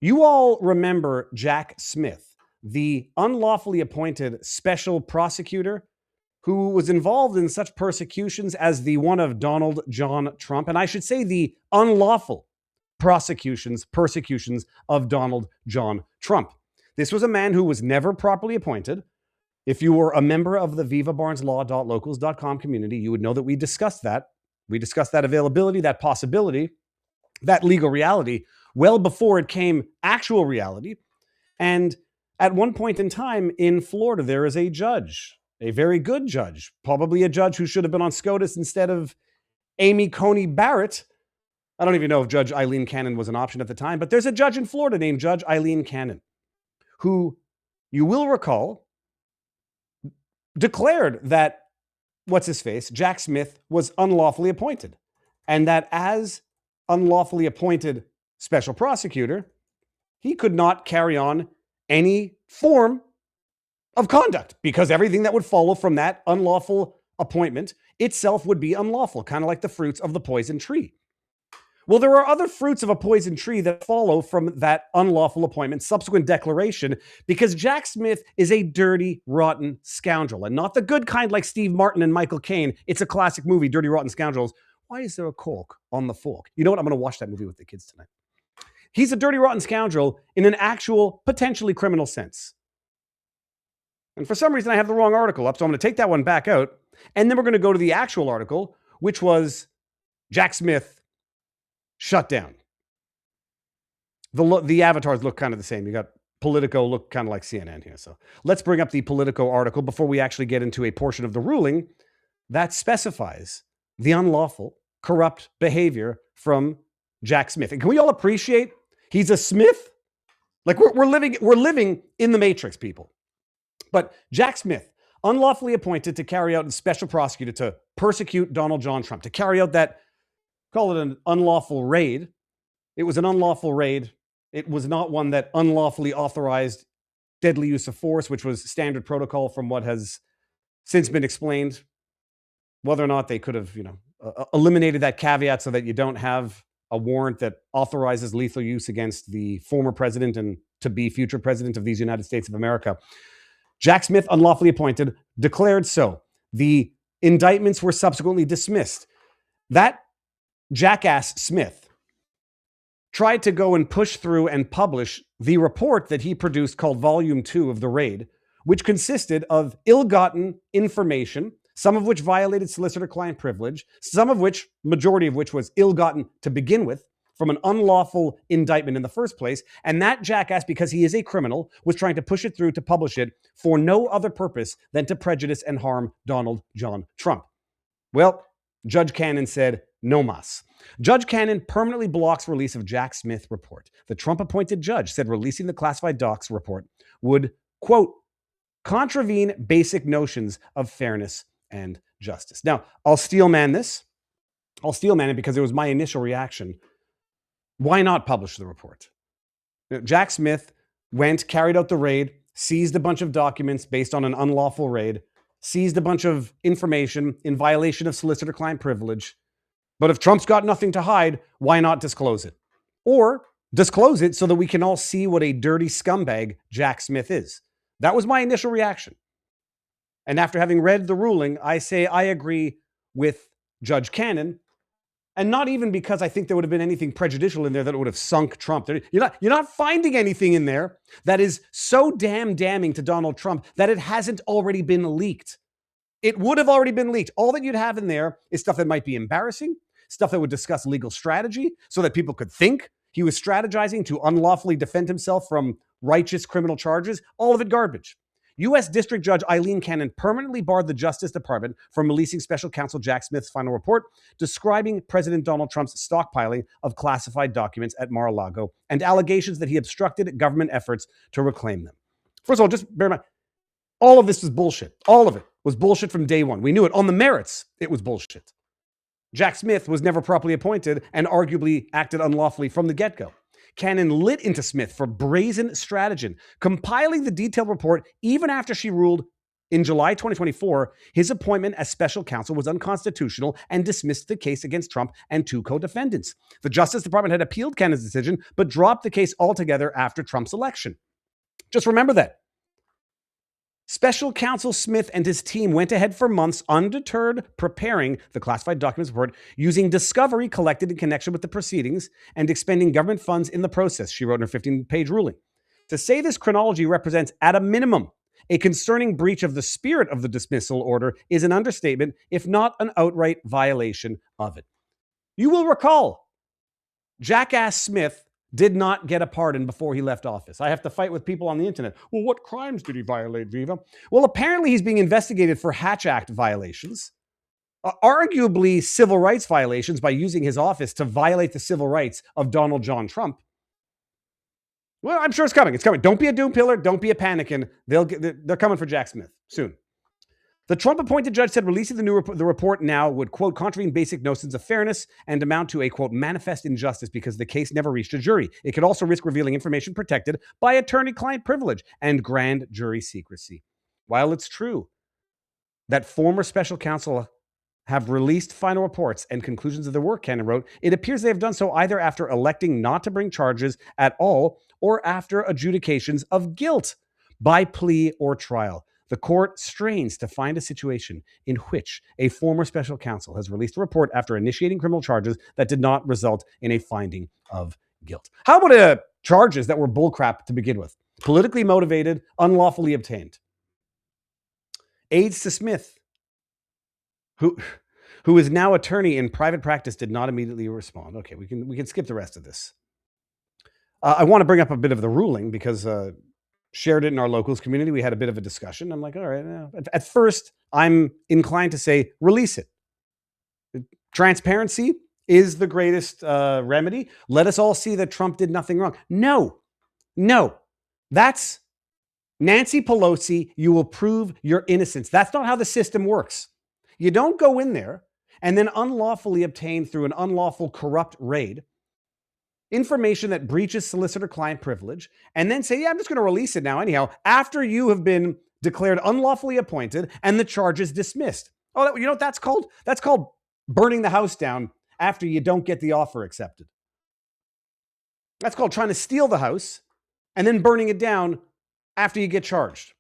You all remember Jack Smith, the unlawfully appointed special prosecutor who was involved in such persecutions as the one of Donald John Trump, and I should say the unlawful persecutions of Donald John Trump. This was a man who was never properly appointed. If you were a member of the vivabarneslaw.locals.com community, you would know that we discussed that. We discussed that availability, that possibility, that legal reality well before it came actual reality. And at one point in time in Florida, there is a judge, a very good judge, probably a judge who should have been on SCOTUS instead of Amy Coney Barrett. I don't even know if Judge Eileen Cannon was an option at the time, but there's a judge in Florida named Judge Eileen Cannon, who you will recall declared that, Jack Smith was unlawfully appointed, and that as unlawfully appointed special prosecutor, he could not carry on any form of conduct because everything that would follow from that unlawful appointment itself would be unlawful, kind of like the fruits of the poison tree. Well, there are other fruits of a poison tree that follow from that unlawful appointment, subsequent declaration, because Jack Smith is a dirty, rotten scoundrel, and not the good kind like Steve Martin and Michael Caine. It's a classic movie, Dirty Rotten Scoundrels. Why is there a cork on the fork? You know what? I'm going to watch that movie with the kids tonight. He's a dirty, rotten scoundrel in an actual, potentially criminal sense. And for some reason, I have the wrong article up, so I'm going to take that one back out, and then we're going to go to the actual article, which was Jack Smith shut down. The avatars look kind of the same. You got Politico, look kind of like CNN here. So let's bring up the Politico article before we actually get into a portion of the ruling that specifies the unlawful, corrupt behavior from Jack Smith. And can we all appreciate he's a Smith? Like we're living in the Matrix, people. But Jack Smith, unlawfully appointed to carry out a special prosecutor to persecute Donald John Trump, to carry out that, call it an unlawful raid. It was an unlawful raid. It was not one that unlawfully authorized deadly use of force, which was standard protocol from what has since been explained. Whether or not they could have, eliminated that caveat so that you don't have a warrant that authorizes lethal use against the former president and to-be future president of these United States of America. Jack Smith, unlawfully appointed, declared so. The indictments were subsequently dismissed. That jackass Smith tried to go and push through and publish the report that he produced called Volume 2 of the raid, which consisted of ill-gotten information, some of which violated solicitor-client privilege, some of which, majority of which was ill-gotten to begin with, from an unlawful indictment in the first place. And that jackass, because he is a criminal, was trying to push it through to publish it for no other purpose than to prejudice and harm Donald John Trump. Well, Judge Cannon said, no mas. Judge Cannon permanently blocks release of Jack Smith report. The Trump-appointed judge said releasing the classified docs report would, quote, contravene basic notions of fairness and justice. Now, I'll steel man this. I'll steel man it because it was my initial reaction. Why not publish the report? Jack Smith carried out the raid, seized a bunch of documents based on an unlawful raid, seized a bunch of information in violation of solicitor-client privilege. But if Trump's got nothing to hide, why not disclose it? Or disclose it so that we can all see what a dirty scumbag Jack Smith is. That was my initial reaction. And after having read the ruling, I say I agree with Judge Cannon. And not even because I think there would have been anything prejudicial in there that would have sunk Trump. You're not finding anything in there that is so damning to Donald Trump that it hasn't already been leaked. It would have already been leaked. All that you'd have in there is stuff that might be embarrassing, stuff that would discuss legal strategy so that people could think he was strategizing to unlawfully defend himself from righteous criminal charges. All of it garbage. U.S. District Judge Eileen Cannon permanently barred the Justice Department from releasing Special Counsel Jack Smith's final report describing President Donald Trump's stockpiling of classified documents at Mar-a-Lago and allegations that he obstructed government efforts to reclaim them. First of all, just bear in mind, all of this was bullshit. All of it was bullshit from day one. We knew it. On the merits, it was bullshit. Jack Smith was never properly appointed and arguably acted unlawfully from the get-go. Cannon lit into Smith for brazen strategen, compiling the detailed report even after she ruled In July 2024, his appointment as special counsel was unconstitutional and dismissed the case against Trump and two co-defendants. The Justice Department had appealed Cannon's decision, but dropped the case altogether after Trump's election. Just remember that. Special counsel Smith and his team went ahead for months undeterred preparing the classified documents report using discovery collected in connection with the proceedings and expending government funds in the process, she wrote in her 15-page ruling. To say this chronology represents, at a minimum, a concerning breach of the spirit of the dismissal order is an understatement, if not an outright violation of it. You will recall, Jackass Smith did not get a pardon before he left office. I have to fight with people on the internet. Well, what crimes did he violate, Viva? Well, apparently he's being investigated for Hatch Act violations, arguably civil rights violations by using his office to violate the civil rights of Donald John Trump. Well, I'm sure it's coming. It's coming. Don't be a doom pillar. Don't be a panicking. They're coming for Jack Smith soon. The Trump-appointed judge said releasing the report now would, quote, contravene basic notions of fairness and amount to a, quote, manifest injustice because the case never reached a jury. It could also risk revealing information protected by attorney-client privilege and grand jury secrecy. While it's true that former special counsel have released final reports and conclusions of their work, Cannon wrote, it appears they have done so either after electing not to bring charges at all or after adjudications of guilt by plea or trial. The court strains to find a situation in which a former special counsel has released a report after initiating criminal charges that did not result in a finding of guilt. How about charges that were bullcrap to begin with? Politically motivated, unlawfully obtained. Aides to Smith, who is now attorney in private practice, did not immediately respond. Okay, we can skip the rest of this. I want to bring up a bit of the ruling because shared it in our locals community. We had a bit of a discussion. I'm like, all right. At first, I'm inclined to say, release it. Transparency is the greatest remedy. Let us all see that Trump did nothing wrong. No. That's Nancy Pelosi. You will prove your innocence. That's not how the system works. You don't go in there and then unlawfully obtain through an unlawful corrupt raid information that breaches solicitor-client privilege, and then say, yeah, I'm just going to release it now anyhow, after you have been declared unlawfully appointed and the charge is dismissed. Oh, you know what that's called? That's called burning the house down after you don't get the offer accepted. That's called trying to steal the house and then burning it down after you get charged.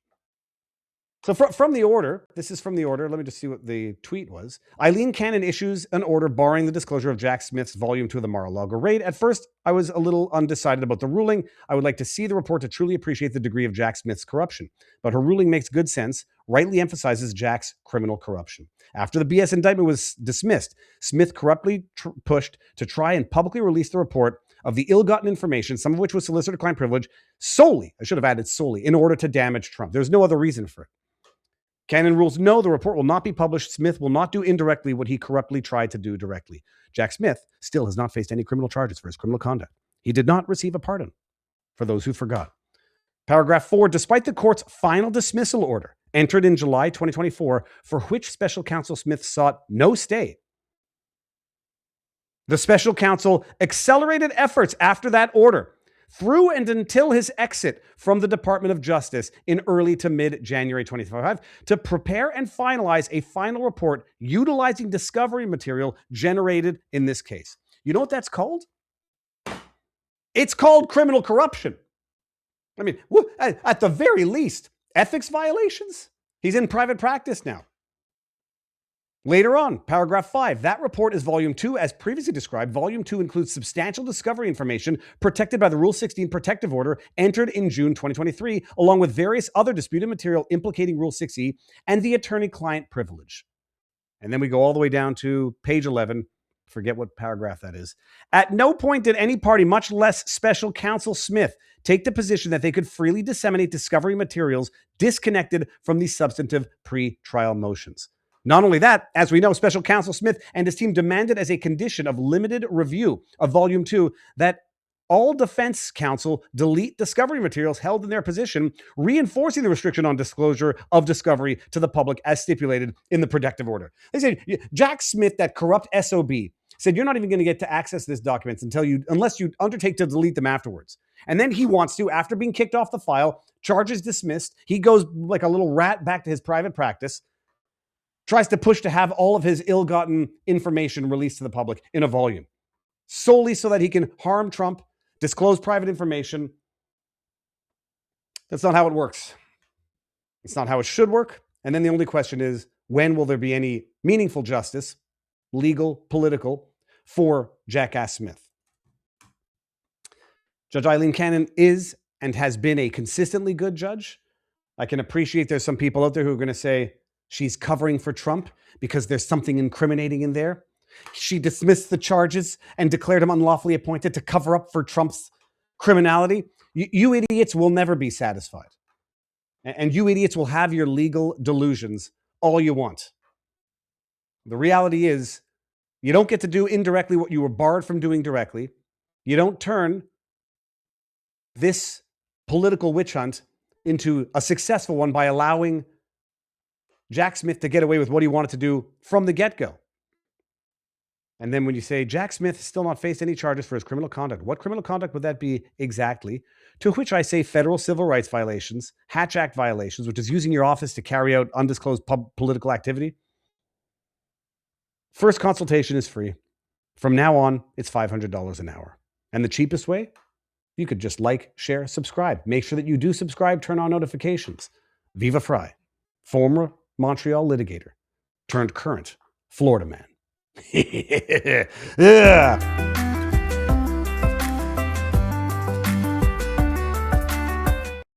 So from the order, this is from the order. Let me just see what the tweet was. Eileen Cannon issues an order barring the disclosure of Jack Smith's Volume 2 of the Mar-a-Lago raid. At first, I was a little undecided about the ruling. I would like to see the report to truly appreciate the degree of Jack Smith's corruption. But her ruling makes good sense, rightly emphasizes Jack's criminal corruption. After the BS indictment was dismissed, Smith corruptly pushed to try and publicly release the report of the ill-gotten information, some of which was solicitor-client privilege, solely, I should have added solely, in order to damage Trump. There's no other reason for it. Cannon rules, no, the report will not be published. Smith will not do indirectly what he corruptly tried to do directly. Jack Smith still has not faced any criminal charges for his criminal conduct. He did not receive a pardon, for those who forgot. Paragraph 4, despite the court's final dismissal order, entered in July 2024, for which special counsel Smith sought no stay, the special counsel accelerated efforts after that order through and until his exit from the Department of Justice in early to mid-January 2025 to prepare and finalize a final report utilizing discovery material generated in this case. You know what that's called? It's called criminal corruption. I mean, at the very least, ethics violations. He's in private practice now. Later on, paragraph 5, that report is volume 2 as previously described. Volume 2 includes substantial discovery information protected by the Rule 16 protective order entered in June 2023, along with various other disputed material implicating Rule 6E and the attorney-client privilege. And then we go all the way down to page 11. Forget what paragraph that is. At no point did any party, much less special counsel Smith, take the position that they could freely disseminate discovery materials disconnected from the substantive pre-trial motions. Not only that, as we know, special counsel Smith and his team demanded as a condition of limited review of Volume 2 that all defense counsel delete discovery materials held in their position, reinforcing the restriction on disclosure of discovery to the public as stipulated in the protective order. They said, Jack Smith, that corrupt SOB, said, you're not even going to get to access this documents unless you undertake to delete them afterwards. And then he wants to, after being kicked off the file, charges dismissed. He goes like a little rat back to his private practice, tries to push to have all of his ill-gotten information released to the public in a volume, solely so that he can harm Trump, disclose private information. That's not how it works. It's not how it should work. And then the only question is, when will there be any meaningful justice, legal, political, for Jackass Smith? Judge Eileen Cannon is and has been a consistently good judge. I can appreciate there's some people out there who are going to say she's covering for Trump because there's something incriminating in there. She dismissed the charges and declared him unlawfully appointed to cover up for Trump's criminality. You idiots will never be satisfied. And you idiots will have your legal delusions all you want. The reality is, you don't get to do indirectly what you were barred from doing directly. You don't turn this political witch hunt into a successful one by allowing Jack Smith to get away with what he wanted to do from the get-go. And then when you say Jack Smith still not faced any charges for his criminal conduct, what criminal conduct would that be exactly? To which I say federal civil rights violations, Hatch Act violations, which is using your office to carry out undisclosed political activity. First consultation is free. From now on, it's $500 an hour. And the cheapest way? You could just like, share, subscribe. Make sure that you do subscribe, turn on notifications. Viva Fry, former Montreal litigator, turned current Florida man. Yeah.